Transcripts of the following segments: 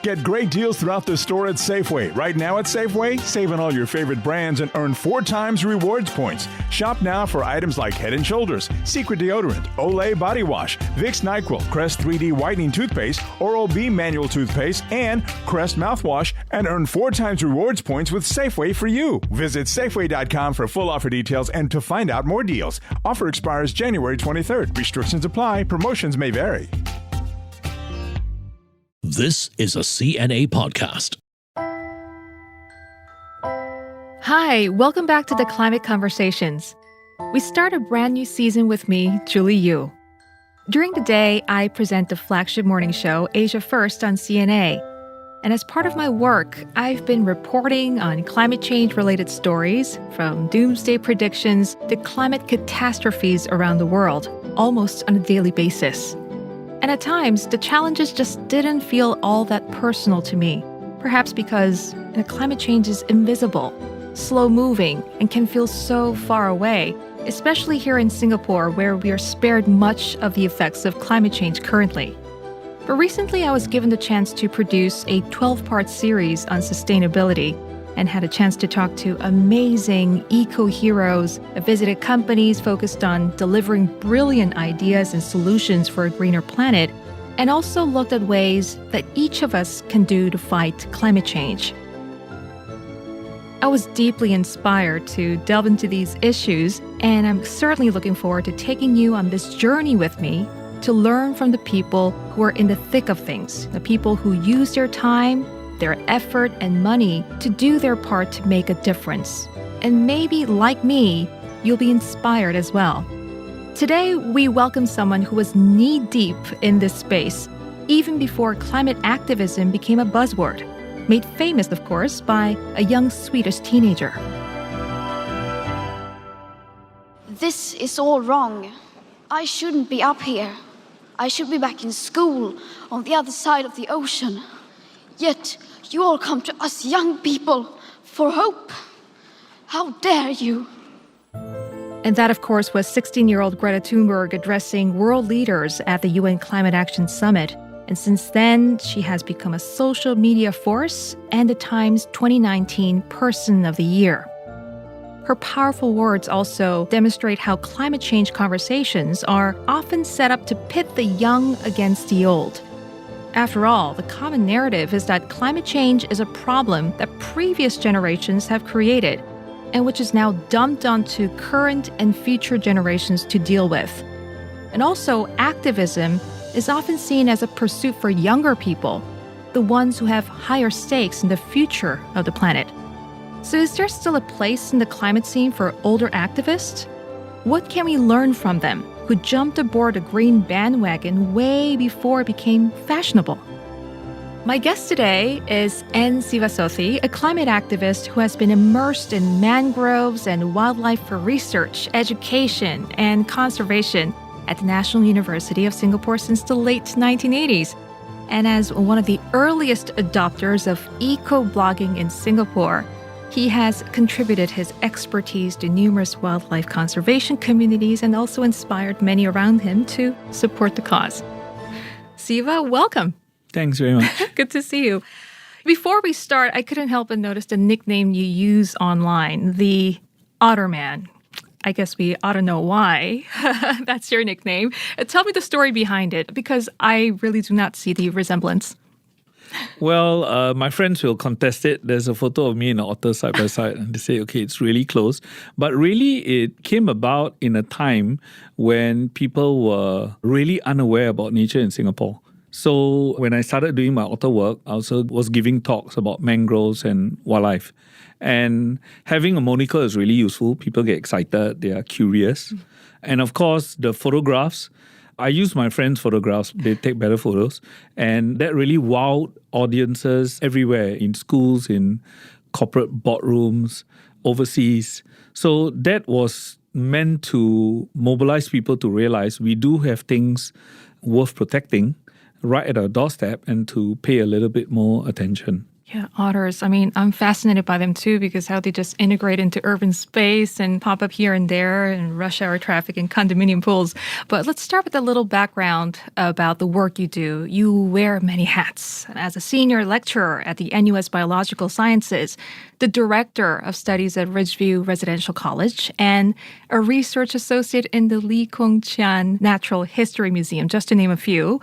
Get great deals throughout the store at Safeway. Right now at Safeway, save on all your favorite brands and earn 4 times rewards points. Shop now for items like Head & Shoulders, Secret Deodorant, Olay Body Wash, Vicks NyQuil, Crest 3D Whitening Toothpaste, Oral-B Manual Toothpaste, and Crest Mouthwash, and earn 4 times rewards points with Safeway for you. Visit Safeway.com for full offer details and to find out more deals. Offer expires January 23rd. Restrictions apply. Promotions may vary. This is a CNA podcast. Hi, welcome back to the Climate Conversations. We start a brand new season with me, Julie Yu. During the day, I present the flagship morning show, Asia First, on CNA. And as part of my work, I've been reporting on climate change-related stories, from doomsday predictions to climate catastrophes around the world, almost on a daily basis. And at times, the challenges just didn't feel all that personal to me. Perhaps because climate change is invisible, slow-moving, and can feel so far away, especially here in Singapore, where we are spared much of the effects of climate change currently. But recently, I was given the chance to produce a 12-part series on sustainability and had a chance to talk to amazing eco-heroes, visited companies focused on delivering brilliant ideas and solutions for a greener planet, and also looked at ways that each of us can do to fight climate change. I was deeply inspired to delve into these issues, and I'm certainly looking forward to taking you on this journey with me to learn from the people who are in the thick of things, the people who use their time, their effort and money to do their part to make a difference. And maybe, like me, you'll be inspired as well. Today, we welcome someone who was knee-deep in this space, even before climate activism became a buzzword, made famous, of course, by a young Swedish teenager. This is all wrong. I shouldn't be up here. I should be back in school on the other side of the ocean. Yet, you all come to us young people for hope. How dare you? And that, of course, was 16-year-old Greta Thunberg addressing world leaders at the UN Climate Action Summit. And since then, she has become a social media force and the Times 2019 Person of the Year. Her powerful words also demonstrate how climate change conversations are often set up to pit the young against the old. After all, the common narrative is that climate change is a problem that previous generations have created, and which is now dumped onto current and future generations to deal with. And also, activism is often seen as a pursuit for younger people, the ones who have higher stakes in the future of the planet. So is there still a place in the climate scene for older activists? What can we learn from them, who jumped aboard a green bandwagon way before it became fashionable? My guest today is N Sivasothi, a climate activist who has been immersed in mangroves and wildlife for research, education, and conservation at the National University of Singapore since the late 1980s. And as one of the earliest adopters of eco-blogging in Singapore, he has contributed his expertise to numerous wildlife conservation communities and also inspired many around him to support the cause. Siva, welcome. Thanks very much. Good to see you. Before we start, I couldn't help but notice the nickname you use online, the Otterman. I guess we ought to know why that's your nickname. Tell me the story behind it, because I really do not see the resemblance. Well, my friends will contest it. There's a photo of me and an otter side by side, and they say, okay, it's really close. But really, it came about in a time when people were really unaware about nature in Singapore. So when I started doing my otter work, I also was giving talks about mangroves and wildlife. And having a moniker is really useful. People get excited. They are curious. And of course, the photographs, I use my friends' photographs. They take better photos. And that really wowed audiences everywhere, in schools, in corporate boardrooms, overseas. So that was meant to mobilize people to realize we do have things worth protecting right at our doorstep and to pay a little bit more attention. Yeah, otters. I mean, I'm fascinated by them too because how they just integrate into urban space and pop up here and there in rush hour traffic and condominium pools. But let's start with a little background about the work you do. You wear many hats. As a senior lecturer at the NUS Biological Sciences, the director of studies at Ridgeview Residential College, and a research associate in the Lee Kung-chian Natural History Museum, just to name a few.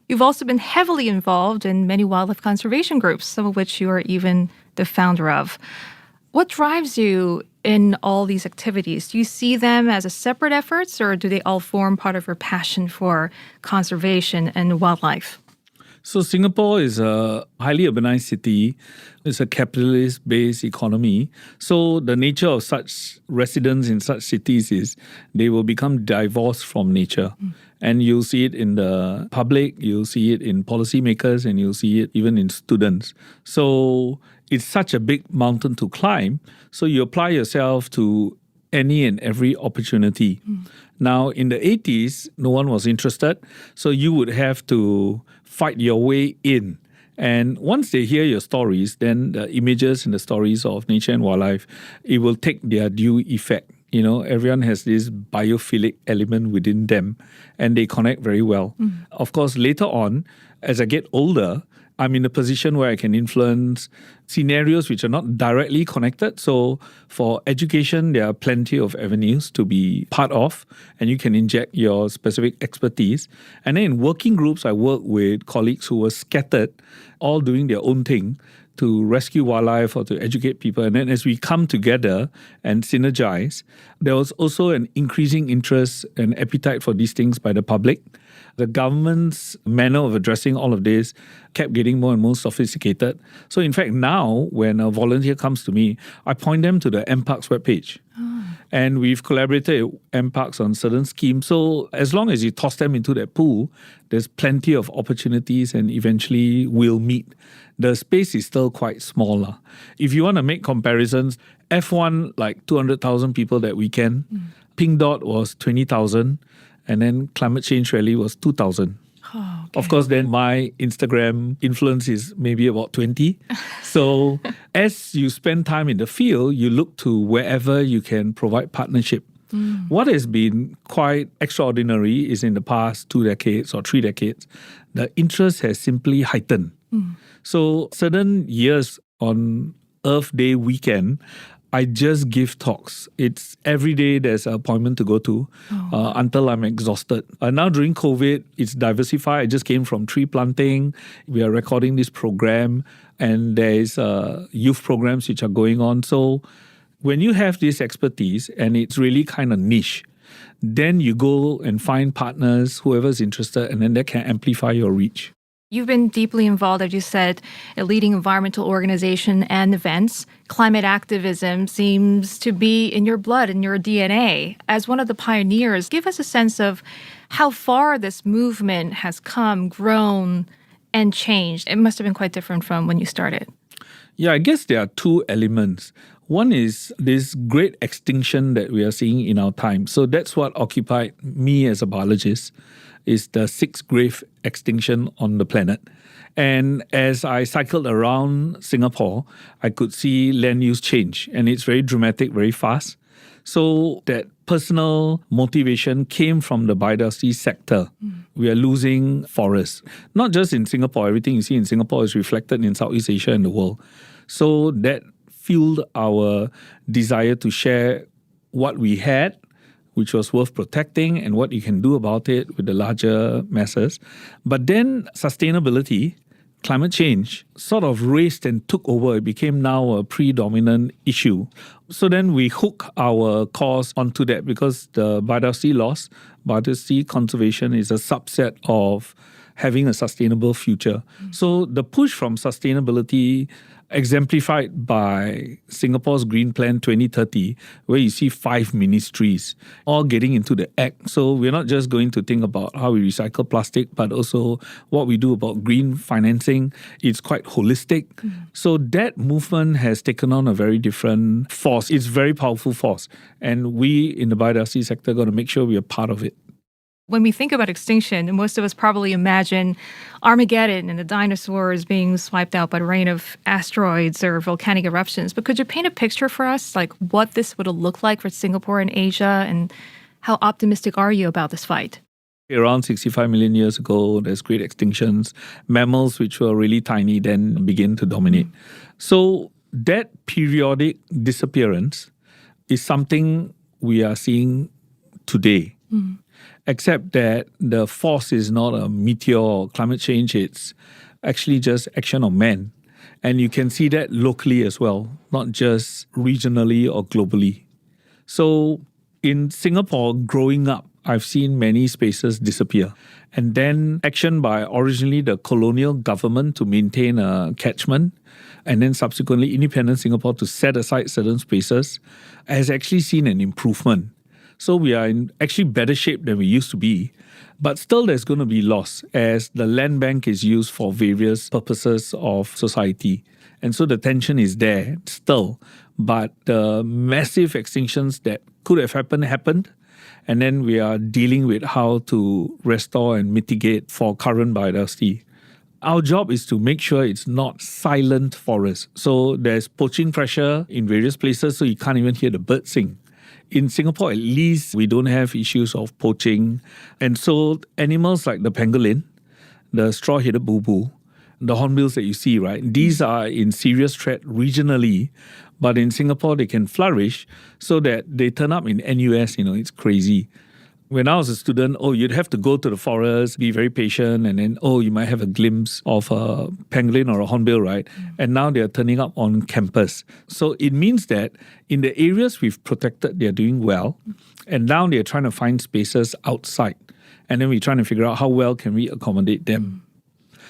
You've also been heavily involved in many wildlife conservation groups, some of which you are even the founder of. What drives you in all these activities? Do you see them as a separate efforts, or do they all form part of your passion for conservation and wildlife? So Singapore is a highly urbanized city. It's a capitalist-based economy. So the nature of such residents in such cities is they will become divorced from nature. And you'll see it in the public, you'll see it in policymakers, and you'll see it even in students. So it's such a big mountain to climb. So you apply yourself to any and every opportunity. Now, in the 80s, no one was interested. So you would have to fight your way in. And once they hear your stories, then the images and the stories of nature and wildlife, it will take their due effect. You know, everyone has this biophilic element within them and they connect very well. Of course, later on, as I get older, I'm in a position where I can influence scenarios which are not directly connected. So for education, there are plenty of avenues to be part of, and you can inject your specific expertise. And then in working groups, I work with colleagues who were scattered, all doing their own thing to rescue wildlife or to educate people. And then as we come together and synergize, there was also an increasing interest and appetite for these things by the public. The government's manner of addressing all of this kept getting more and more sophisticated. So in fact, now when a volunteer comes to me, I point them to the MParks webpage. And we've collaborated with MParks on certain schemes. So as long as you toss them into that pool, there's plenty of opportunities and eventually we'll meet. The space is still quite smaller. If you want to make comparisons, F1, like 200,000 people that weekend. Pink Dot was 20,000. And then Climate Change Rally was 2,000. Oh, okay. Of course, then my Instagram influence is maybe about 20. So as you spend time in the field, you look to wherever you can provide partnership. What has been quite extraordinary is in the past 2 decades or 3 decades, the interest has simply heightened. So certain years on Earth Day weekend, I just give talks. It's every day there's an appointment to go to until I'm exhausted. Now during COVID, it's diversified. I just came from tree planting. We are recording this program and there's youth programs which are going on. So when you have this expertise and it's really kind of niche, then you go and find partners, whoever's interested, and then that can amplify your reach. You've been deeply involved, as you said, in leading environmental organization and events. Climate activism seems to be in your blood, in your DNA. As one of the pioneers, give us a sense of how far this movement has come, grown, and changed. It must have been quite different from when you started. Yeah, I guess there are two elements. One is this great extinction that we are seeing in our time. So that's what occupied me as a biologist, is the sixth grave extinction on the planet. And as I cycled around Singapore, I could see land use change. And it's very dramatic, very fast. So that personal motivation came from the biodiversity sector. We are losing forests. Not just in Singapore. Everything you see in Singapore is reflected in Southeast Asia and the world. So that fueled our desire to share what we had, which was worth protecting, and what you can do about it with the larger masses. But then sustainability, climate change, sort of raced and took over. It became now a predominant issue. So then we hook our cause onto that because the biodiversity loss, biodiversity conservation is a subset of having a sustainable future. So the push from sustainability exemplified by Singapore's Green Plan 2030, where you see 5 ministries all getting into the act. So we're not just going to think about how we recycle plastic, but also what we do about green financing. It's quite holistic. So that movement has taken on a very different force. It's a very powerful force. And we in the biodiversity sector are going to make sure we are part of it. When we think about extinction, most of us probably imagine Armageddon and the dinosaurs being swiped out by the rain of asteroids or volcanic eruptions. But could you paint a picture for us, like what this would look like for Singapore and Asia, and how optimistic are you about this fight? Around 65 million years ago, there's great extinctions. Mammals, which were really tiny, then begin to dominate. So that periodic disappearance is something we are seeing today. Except that the force is not a meteor or climate change, it's actually just action of man. And you can see that locally as well, not just regionally or globally. So in Singapore, growing up, I've seen many spaces disappear. And then action by originally the colonial government to maintain a catchment, and then subsequently independent Singapore to set aside certain spaces, has actually seen an improvement. So we are in actually better shape than we used to be. But still there's going to be loss as the land bank is used for various purposes of society. And so the tension is there still. But the massive extinctions that could have happened. And then we are dealing with how to restore and mitigate for current biodiversity. Our job is to make sure it's not silent forest. So there's poaching pressure in various places, so you can't even hear the birds sing. In Singapore, at least, we don't have issues of poaching. And so animals like the pangolin, the straw-headed boo-boo, the hornbills that you see, right? These are in serious threat regionally. But in Singapore, they can flourish so that they turn up in NUS, it's crazy. When I was a student, you'd have to go to the forest, be very patient, and then, you might have a glimpse of a pangolin or a hornbill, right? And now they're turning up on campus. So it means that in the areas we've protected, they're doing well. And now they're trying to find spaces outside. And then we're trying to figure out how well can we accommodate them.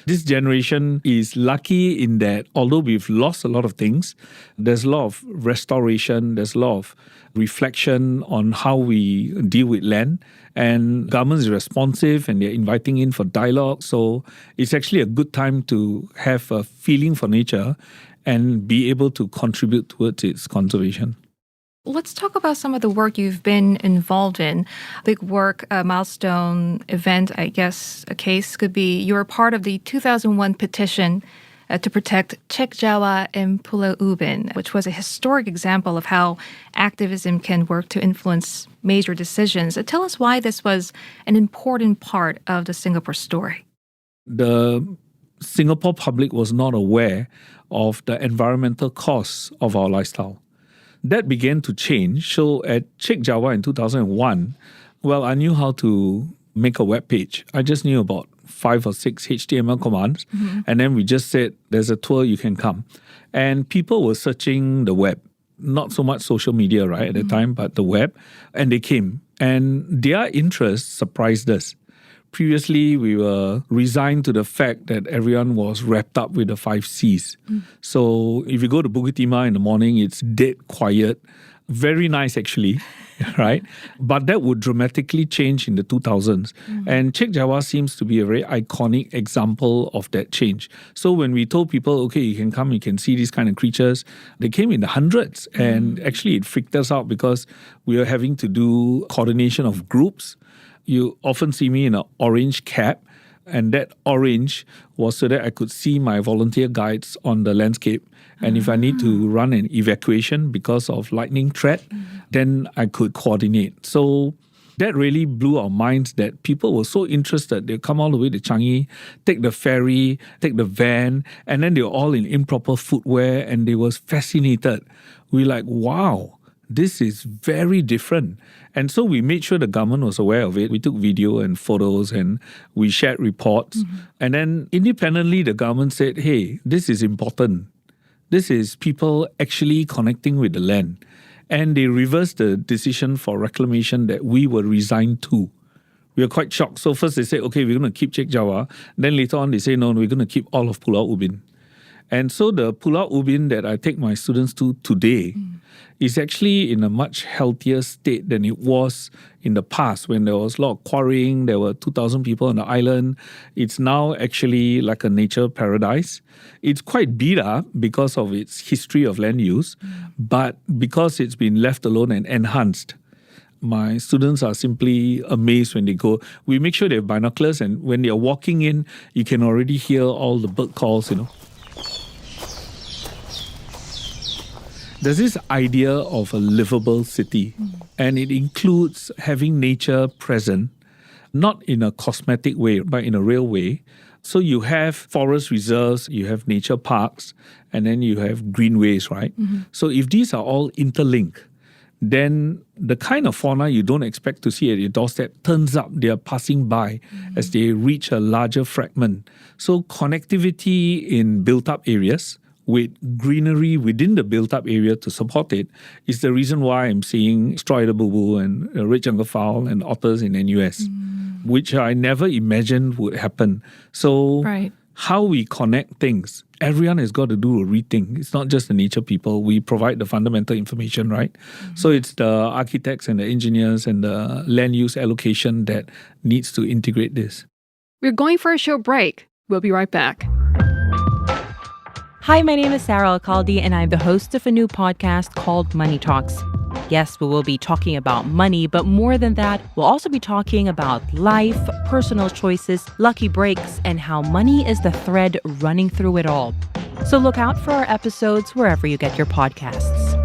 This generation is lucky in that although we've lost a lot of things, there's a lot of restoration, there's a lot of reflection on how we deal with land, and government is responsive and they're inviting in for dialogue. So it's actually a good time to have a feeling for nature and be able to contribute towards its conservation. Let's talk about some of the work you've been involved in. Big work, a milestone event, I guess a case could be you were part of the 2001 petition to protect Chek Jawa in Pulau Ubin, which was a historic example of how activism can work to influence major decisions. Tell us why this was an important part of the Singapore story. The Singapore public was not aware of the environmental costs of our lifestyle. That began to change. So at Chek Jawa in 2001, I knew how to make a web page. I just knew about 5 or 6 HTML commands. And then we just said, there's a tour, you can come. And people were searching the web, not so much social media, right, at the time, but the web. And they came. And their interest surprised us. Previously, we were resigned to the fact that everyone was wrapped up with the 5 Cs. So if you go to Bukit Timah in the morning, it's dead quiet. Very nice, actually, right? But that would dramatically change in the 2000s. And Chek Jawa seems to be a very iconic example of that change. So when we told people, okay, you can come, you can see these kind of creatures, they came in the hundreds. And actually, it freaked us out because we were having to do coordination of groups. You often see me in an orange cap, and that orange was so that I could see my volunteer guides on the landscape. And if I need to run an evacuation because of lightning threat, then I could coordinate. So that really blew our minds that people were so interested. They'd come all the way to Changi, take the ferry, take the van, and then they were all in improper footwear, and they were fascinated. We're like, wow. This is very different. And so we made sure the government was aware of it. We took video and photos and we shared reports. And then independently, the government said, hey, this is important. This is people actually connecting with the land. And they reversed the decision for reclamation that we were resigned to. We were quite shocked. So first they said, okay, we're going to keep Chek Jawa. Then later on they say, no, we're going to keep all of Pulau Ubin. And so the Pulau Ubin that I take my students to today is actually in a much healthier state than it was in the past when there was a lot of quarrying, there were 2,000 people on the island. It's now actually like a nature paradise. It's quite beat up because of its history of land use, but because it's been left alone and enhanced, my students are simply amazed when they go. We make sure they have binoculars, and when they are walking in, you can already hear all the bird calls, There's this idea of a livable city, and it includes having nature present, not in a cosmetic way, but in a real way. So you have forest reserves, you have nature parks, and then you have greenways, right? So if these are all interlinked, then the kind of fauna you don't expect to see at your doorstep turns up, they are passing by as they reach a larger fragment. So connectivity in built-up areas with greenery within the built-up area to support it is the reason why I'm seeing striated boo and red jungle fowl and otters in NUS, which I never imagined would happen. So how we connect things, everyone has got to do a rethink. It's not just the nature people. We provide the fundamental information, right? So it's the architects and the engineers and the land use allocation that needs to integrate this. We're going for a short break. We'll be right back. Hi, my name is Sarah Alcalde, and I'm the host of a new podcast called Money Talks. Yes, we will be talking about money, but more than that, we'll also be talking about life, personal choices, lucky breaks, and how money is the thread running through it all. So look out for our episodes wherever you get your podcasts.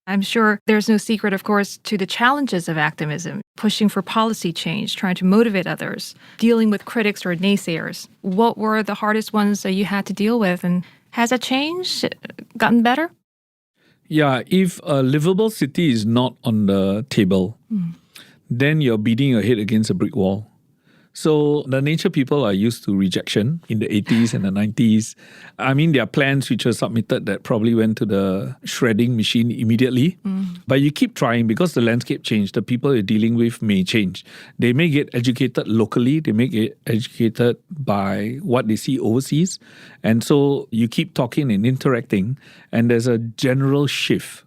I'm sure there's no secret, of course, to the challenges of activism, pushing for policy change, trying to motivate others, dealing with critics or naysayers. What were the hardest ones that you had to deal with, and has that changed, gotten better? Yeah, if a livable city is not on the table, then you're beating your head against a brick wall. So the nature people are used to rejection in the 80s and the 90s. I mean, there are plans which were submitted that probably went to the shredding machine immediately. But you keep trying because the landscape changed. The people you're dealing with may change. They may get educated locally. They may get educated by what they see overseas. And so you keep talking and interacting, and there's a general shift.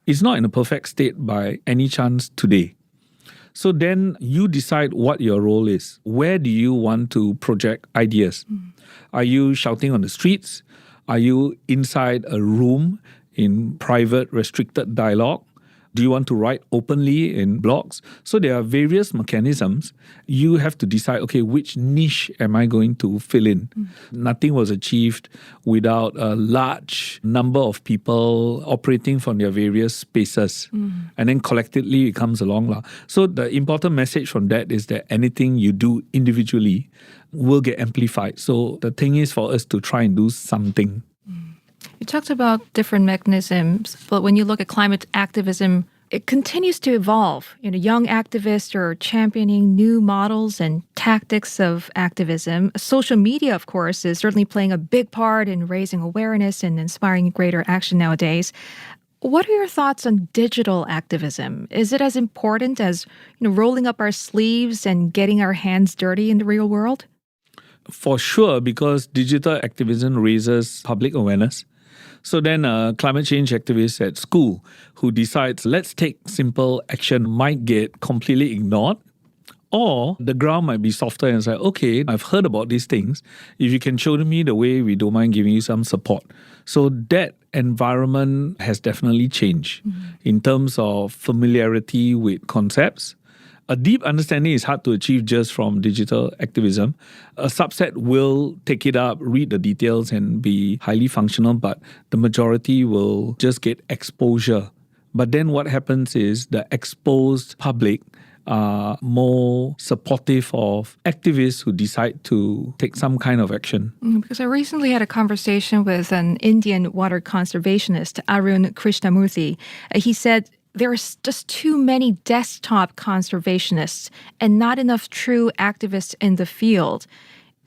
It's not in a perfect state by any chance today. So then you decide what your role is. Where do you want to project ideas? Are you shouting on the streets? Are you inside a room in private, restricted dialogue? Do you want to write openly in blogs? So there are various mechanisms. You have to decide, okay, which niche am I going to fill in? Nothing was achieved without a large number of people operating from their various spaces. And then collectively it comes along. So the important message from that is that anything you do individually will get amplified. So the thing is for us to try and do something. You talked about different mechanisms, but when you look at climate activism, it continues to evolve. Young activists are championing new models and tactics of activism. Social media, of course, is certainly playing a big part in raising awareness and inspiring greater action nowadays. What are your thoughts on digital activism? Is it as important as rolling up our sleeves and getting our hands dirty in the real world? For sure, because digital activism raises public awareness. So then a climate change activist at school who decides, let's take simple action, might get completely ignored. Or the ground might be softer and say, okay, I've heard about these things. If you can show me the way, we don't mind giving you some support. So that environment has definitely changed in terms of familiarity with concepts. A deep understanding is hard to achieve just from digital activism. A subset will take it up, read the details, and be highly functional, but the majority will just get exposure. But then what happens is the exposed public are more supportive of activists who decide to take some kind of action. Because I recently had a conversation with an Indian water conservationist, Arun Krishnamurthy. He said, there's just too many desktop conservationists and not enough true activists in the field.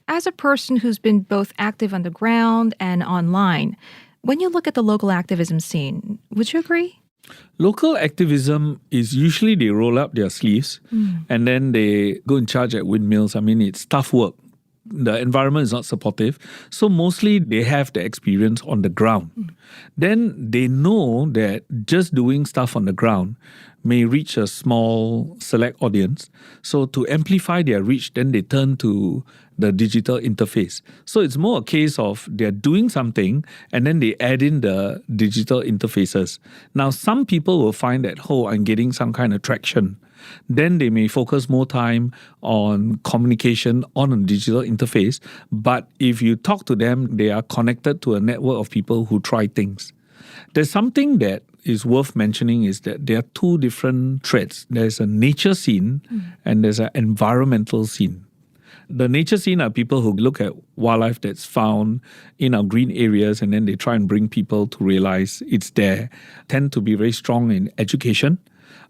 As a person who's been both active on the ground and online, when you look at the local activism scene, would you agree? Local activism is usually they roll up their sleeves and then they go in charge at windmills. I mean, it's tough work. the environment is not supportive. So mostly they have the experience on the ground. Then they know that just doing stuff on the ground may reach a small select audience. So to amplify their reach, then they turn to the digital interface. So it's more a case of they're doing something and then they add in the digital interfaces. Now, some people will find that, I'm getting some kind of traction. Then they may focus more time on communication on a digital interface. But if you talk to them, they are connected to a network of people who try things. There's something that is worth mentioning is that there are two different threads. There's a nature scene and there's an environmental scene. The nature scene are people who look at wildlife that's found in our green areas and then they try and bring people to realize it's there, tend to be very strong in education.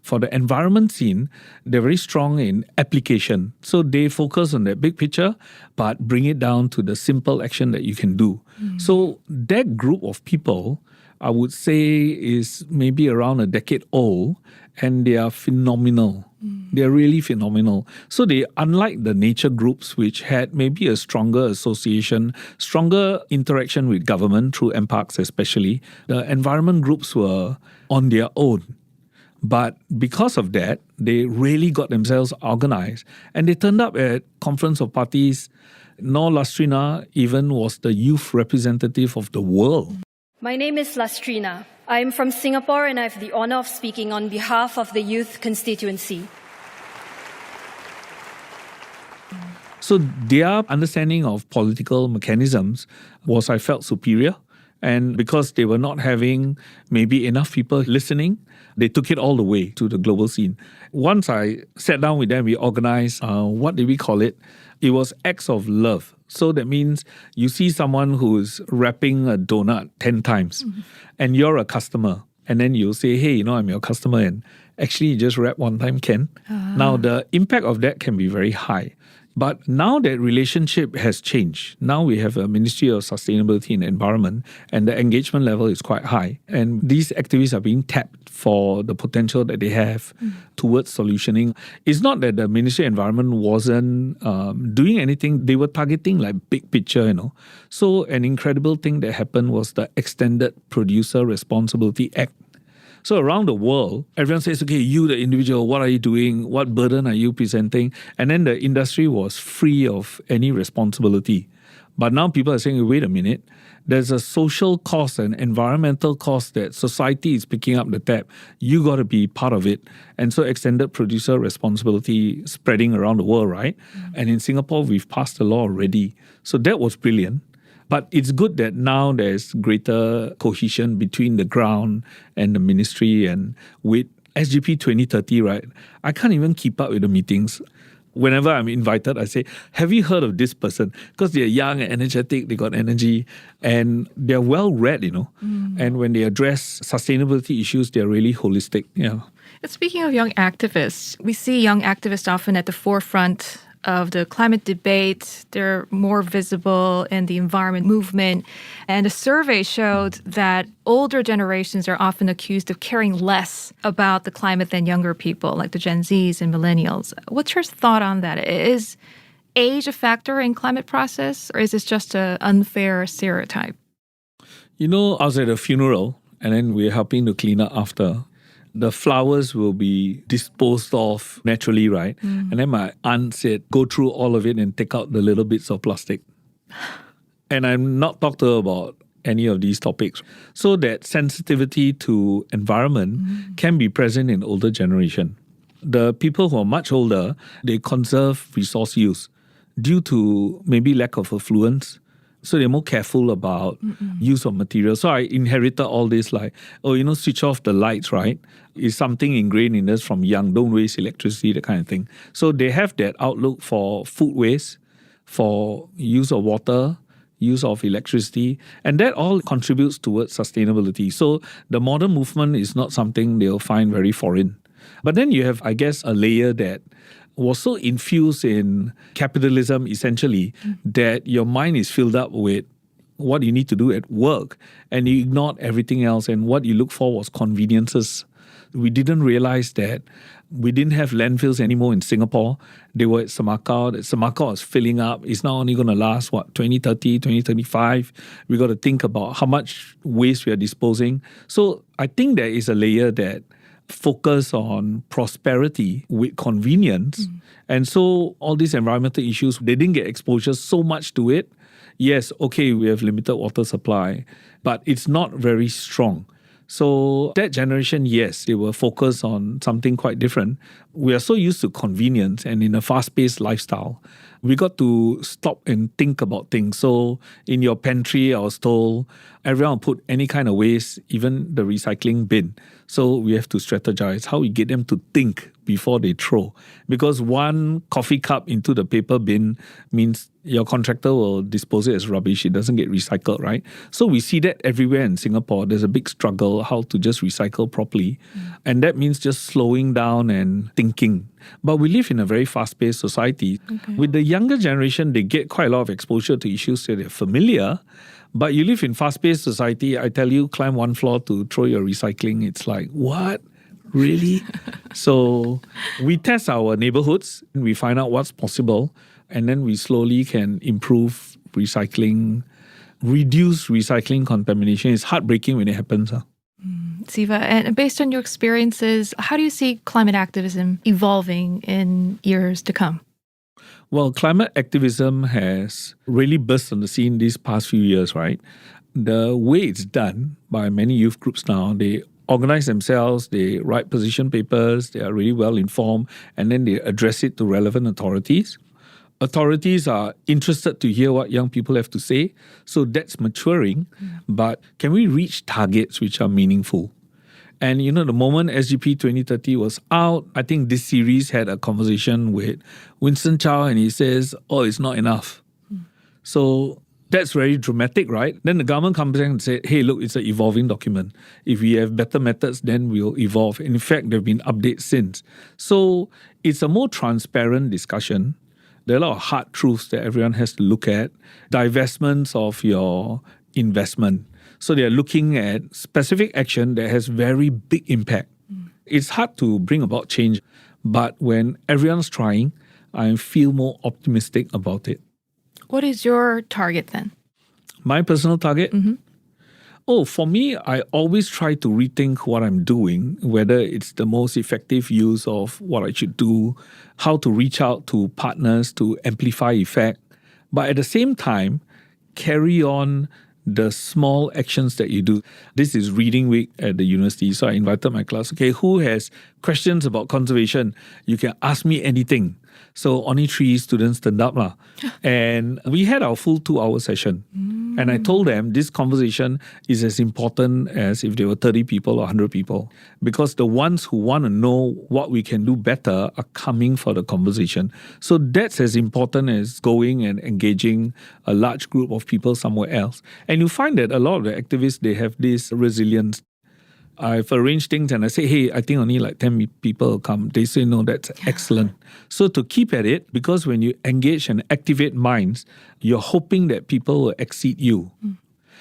For the environment scene, they're very strong in application. So they focus on that big picture, but bring it down to the simple action that you can do. So that group of people, I would say, is maybe around a decade old, and they are phenomenal. They're really phenomenal. So they, unlike the nature groups, which had maybe a stronger association, stronger interaction with government through MParks especially, the environment groups were on their own. But because of that, they really got themselves organized. And they turned up at Conference of Parties. Nor Lastrina even was the youth representative of the world. My name is Lastrina. I am from Singapore and I have the honor of speaking on behalf of the youth constituency. So their understanding of political mechanisms was, I felt, superior. And because they were not having maybe enough people listening, they took it all the way to the global scene. Once I sat down with them, we organized, what did we call it? It was acts of love. So that means you see someone who's wrapping a donut 10 times and you're a customer. And then you'll say, hey, I'm your customer. And actually you just wrap one time can. Now the impact of that can be very high. But now that relationship has changed. Now we have a Ministry of Sustainability and Environment and the engagement level is quite high. And these activists are being tapped for the potential that they have towards solutioning. It's not that the Ministry of Environment wasn't doing anything. They were targeting like big picture, So an incredible thing that happened was the Extended Producer Responsibility Act. So around the world, everyone says, okay, you, the individual, what are you doing? What burden are you presenting? And then the industry was free of any responsibility. But now people are saying, wait a minute, there's a social cost and environmental cost that society is picking up the tab. You got to be part of it. And so extended producer responsibility spreading around the world, right? And in Singapore, we've passed the law already. So that was brilliant. But it's good that now there's greater cohesion between the ground and the ministry. And with SGP 2030, right, I can't even keep up with the meetings. Whenever I'm invited, I say, have you heard of this person? Because they're young and energetic, they got energy, and they're well-read, And when they address sustainability issues, they're really holistic. Yeah. Speaking of young activists, we see young activists often at the forefront of the climate debate. They're more visible in the environment movement. And a survey showed that older generations are often accused of caring less about the climate than younger people, like the Gen Zs and millennials. What's your thought on that? Is age a factor in climate process, or is this just an unfair stereotype? I was at a funeral, and then we're helping to clean up after. The flowers will be disposed of naturally, right? And then my aunt said, go through all of it and take out the little bits of plastic. And I'm not talked to her about any of these topics. So that sensitivity to environment can be present in older generation. The people who are much older, they conserve resource use due to maybe lack of affluence. So they're more careful about use of material. So I inherited all this like, switch off the lights, right? Is something ingrained in us from young. Don't waste electricity, that kind of thing. So they have that outlook for food waste, for use of water, use of electricity, and that all contributes towards sustainability. So the modern movement is not something they'll find very foreign. But then you have, I guess, a layer that was so infused in capitalism, essentially, that your mind is filled up with what you need to do at work, and you ignored everything else, and what you look for was conveniences. We didn't realize that We didn't have landfills anymore in Singapore. They were at Semakau. Semakau is filling up. It's not only going to last, 2030, 2035. We got to think about how much waste we are disposing. So I think there is a layer that focus on prosperity with convenience. And so all these environmental issues, they didn't get exposure so much to it. Yes, okay, we have limited water supply, but it's not very strong. So that generation, yes, they were focused on something quite different. We are so used to convenience, and in a fast-paced lifestyle, we got to stop and think about things. So in your pantry, I was told, everyone put any kind of waste, even the recycling bin. So we have to strategize how we get them to think before they throw. Because one coffee cup into the paper bin means your contractor will dispose it as rubbish. It doesn't get recycled, right? So we see that everywhere in Singapore. There's a big struggle how to just recycle properly. And that means just slowing down and thinking. But we live in a very fast-paced society. With the younger generation, they get quite a lot of exposure to issues that they're familiar. But you live in fast-paced society, I tell you, climb one floor to throw your recycling. It's like, what? Really? So we test our neighborhoods and we find out what's possible. And then we slowly can improve recycling, reduce recycling contamination. It's heartbreaking when it happens. Siva, and based on your experiences, how do you see climate activism evolving in years to come? Well, climate activism has really burst on the scene these past few years, right? The way it's done by many youth groups now, they organize themselves, they write position papers, they are really well informed, and then they address it to relevant authorities. Authorities are interested to hear what young people have to say, so that's maturing. But can we reach targets which are meaningful? And the moment SGP 2030 was out, I think this series had a conversation with Winston Chow, and he says, it's not enough. So that's very dramatic, right? Then the government comes in and says, hey, look, it's an evolving document. If we have better methods, then we'll evolve. In fact, there have been updates since. So it's a more transparent discussion. There are a lot of hard truths that everyone has to look at. Divestments of your investment. So they're looking at specific action that has very big impact. It's hard to bring about change, but when everyone's trying, I feel more optimistic about it. What is your target then? My personal target? For me, I always try to rethink what I'm doing, whether it's the most effective use of what I should do, how to reach out to partners to amplify effect, but at the same time, carry on the small actions that you do. This is reading week at the university, so I invited my class. Okay, who has questions about conservation? You can ask me anything. So only 3 students turned up. And we had our full 2-hour session. And I told them this conversation is as important as if there were 30 people or 100 people. Because the ones who want to know what we can do better are coming for the conversation. So that's as important as going and engaging a large group of people somewhere else. And you find that a lot of the activists, they have this resilience. I've arranged things and I say, hey, I think only like 10 people will come. They say, no, that's excellent. So to keep at it, because when you engage and activate minds, you're hoping that people will exceed you.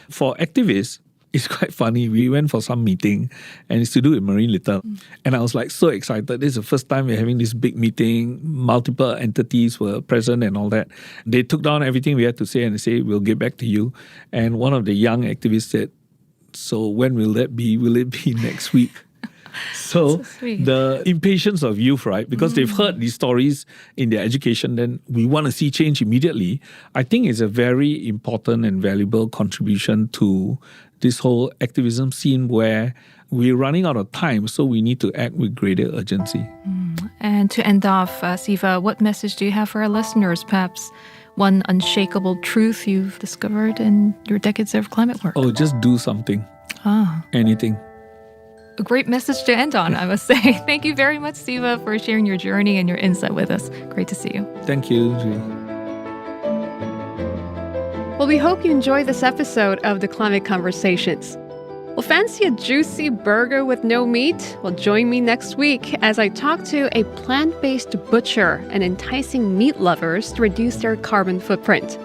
For activists, it's quite funny. We went for some meeting and it's to do with marine litter. And I was like so excited. This is the first time we're having this big meeting. Multiple entities were present and all that. They took down everything we had to say and they say, we'll get back to you. And one of the young activists said, so when will that be? Will it be next week? So the impatience of youth, right? Because they've heard these stories in their education, then we want to see change immediately. I think it's a very important and valuable contribution to this whole activism scene where we're running out of time, so we need to act with greater urgency. And to end off, Siva, what message do you have for our listeners? Perhaps one unshakable truth you've discovered in your decades of climate work? Just do something. Anything. A great message to end on, I must say. Thank you very much, Siva, for sharing your journey and your insight with us. Great to see you. Thank you, Julie. Well, we hope you enjoyed this episode of The Climate Conversations. Well, fancy a juicy burger with no meat? Well, join me next week as I talk to a plant-based butcher and enticing meat lovers to reduce their carbon footprint.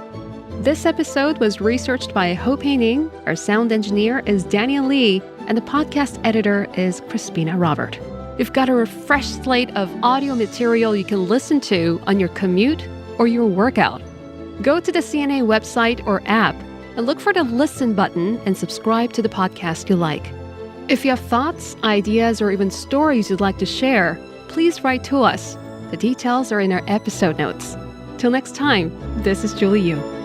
This episode was researched by Ho Pei-ning, our sound engineer is Daniel Lee, and the podcast editor is Crispina Robert. We've got a refreshed slate of audio material you can listen to on your commute or your workout. Go to the CNA website or app and look for the listen button and subscribe to the podcast you like. If you have thoughts, ideas, or even stories you'd like to share, please write to us. The details are in our episode notes. Till next time, this is Julie Yu.